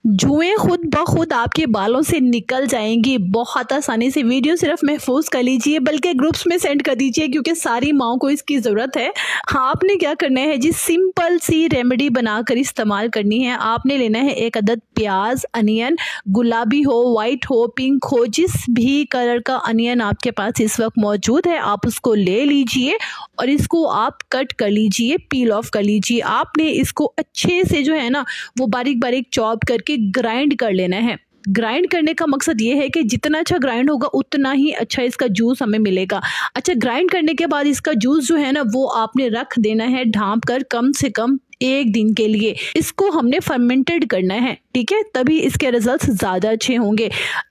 जुएं खुद ब खुद आपके बालों से निकल जाएंगी बहुत आसानी से। वीडियो सिर्फ महफूज कर लीजिए बल्कि ग्रुप्स में सेंड कर दीजिए क्योंकि सारी माओं को इसकी ज़रूरत है। आपने क्या करना है जी, सिंपल सी रेमेडी बनाकर इस्तेमाल करनी है। आपने लेना है एक अदद प्याज, अनियन, गुलाबी हो, वाइट हो, पिंक हो, जिस भी कलर का अनियन आपके पास इस वक्त मौजूद है आप उसको ले लीजिए और इसको आप कट कर लीजिए, पील ऑफ कर लीजिए। आपने इसको अच्छे से जो है ना वो बारीक बारीक चॉप करके ग्राइंड कर लेना है। ग्राइंड करने का मकसद ये है कि जितना अच्छा ग्राइंड होगा उतना ही अच्छा इसका जूस हमें मिलेगा। अच्छा, ग्राइंड करने के बाद इसका जूस जो है ना वो आपने रख देना है ढांप कर कम से कम 1 दिन के लिए। इसको हमने फर्मेंटेड करना है, ठीक है, तभी इसके रिजल्ट्स ज़्यादा अच्छे होंगे।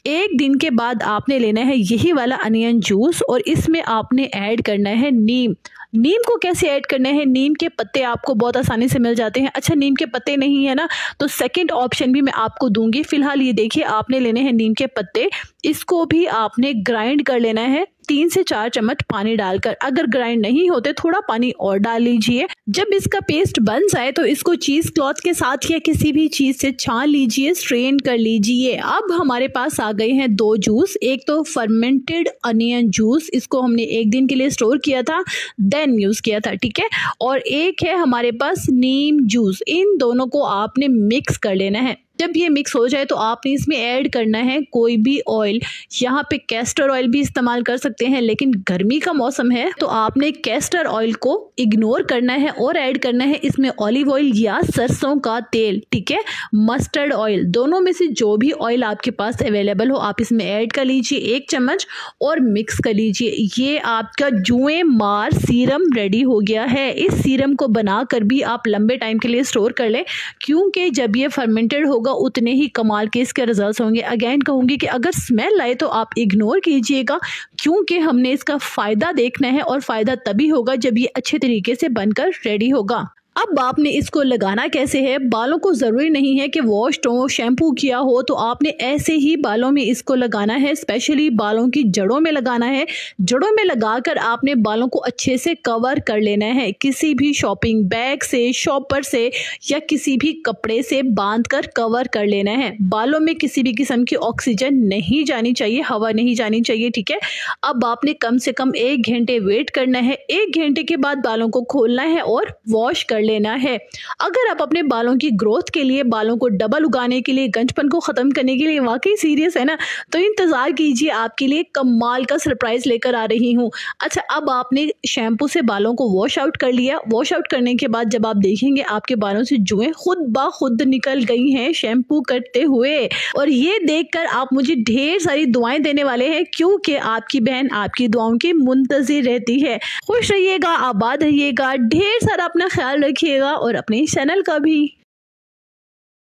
1 दिन के बाद आपने लेना है यही वाला अनियन जूस और इसमें आपने ऐड करना है नीम। नीम को कैसे ऐड करना है, नीम के पत्ते आपको बहुत आसानी से मिल जाते हैं। अच्छा, नीम के पत्ते नहीं है ना तो सेकंड ऑप्शन भी मैं आपको दूंगी। फिलहाल ये देखिए, आपने लेने हैं नीम के पत्ते, इसको भी आपने ग्राइंड कर लेना है 3 से 4 चम्मच पानी डालकर। अगर ग्राइंड नहीं होते थोड़ा पानी और डाल लीजिए। जब इसका पेस्ट बन जाए तो इसको चीज़ क्लॉथ के साथ या किसी भी चीज़ से छान लीजिए, स्ट्रेन कर लीजिए। अब हमारे पास आ गए हैं 2 जूस। एक तो फर्मेंटेड अनियन जूस, इसको हमने 1 दिन के लिए स्टोर किया था, देन यूज़ किया था, ठीक है, और एक है हमारे पास नीम जूस। इन दोनों को आपने मिक्स कर लेना है। जब ये मिक्स हो जाए तो आपने इसमें ऐड करना है कोई भी ऑयल। यहाँ पे कैस्टर ऑयल भी इस्तेमाल कर सकते हैं, लेकिन गर्मी का मौसम है तो आपने कैस्टर ऑयल को इग्नोर करना है और ऐड करना है इसमें ऑलिव ऑयल या सरसों का तेल, ठीक है, मस्टर्ड ऑयल, दोनों में से जो भी ऑयल आपके पास अवेलेबल हो आप इसमें ऐड कर लीजिए 1 चम्मच और मिक्स कर लीजिए। ये आपका जुएं मार सीरम रेडी हो गया है। इस सीरम को बनाकर भी आप लंबे टाइम के लिए स्टोर कर लें क्योंकि जब ये फर्मेंटेड होगा उतने ही कमाल के इसके रिजल्ट्स होंगे। अगेन कहूंगी कि अगर स्मेल आए तो आप इग्नोर कीजिएगा क्योंकि हमने इसका फ़ायदा देखना है और फ़ायदा तभी होगा जब ये अच्छे तरीके से बनकर रेडी होगा। अब आपने इसको लगाना कैसे है, बालों को ज़रूरी नहीं है कि वॉश हो, शैम्पू किया हो, तो आपने ऐसे ही बालों में इसको लगाना है। स्पेशली बालों की जड़ों में लगाना है। जड़ों में लगाकर आपने बालों को अच्छे से कवर कर लेना है, किसी भी शॉपिंग बैग से, शॉपर से या किसी भी कपड़े से बांधकर कवर कर लेना है। बालों में किसी भी किस्म की ऑक्सीजन नहीं जानी चाहिए, हवा नहीं जानी चाहिए, ठीक है। अब आपने कम से कम 1 घंटे वेट करना है। 1 घंटे के बाद बालों को खोलना है और वॉश कर लेना है। अगर आप अपने बालों की ग्रोथ के लिए, बालों को डबल उगाने के लिए, गंजपन को खत्म करने के लिए वाकई सीरियस है ना, तो इंतजार कीजिए, आपके लिए कमाल का सरप्राइज लेकर आ रही हूँ। अच्छा, अब आपने शैम्पू से बालों को वॉश आउट कर लिया। वॉश आउट करने के बाद जब आप देखेंगे आपके बालों से जुएं खुद ब खुद निकल गई हैं शैम्पू करते हुए, और ये देखकर आप मुझे ढेर सारी दुआएं देने वाले हैं क्योंकि आपकी बहन आपकी दुआओं की मुंतजिर रहती है। खुश रहिएगा, आबाद रहिएगा, ढेर सारा अपना ख्याल रखिएगा और अपने चैनल का भी।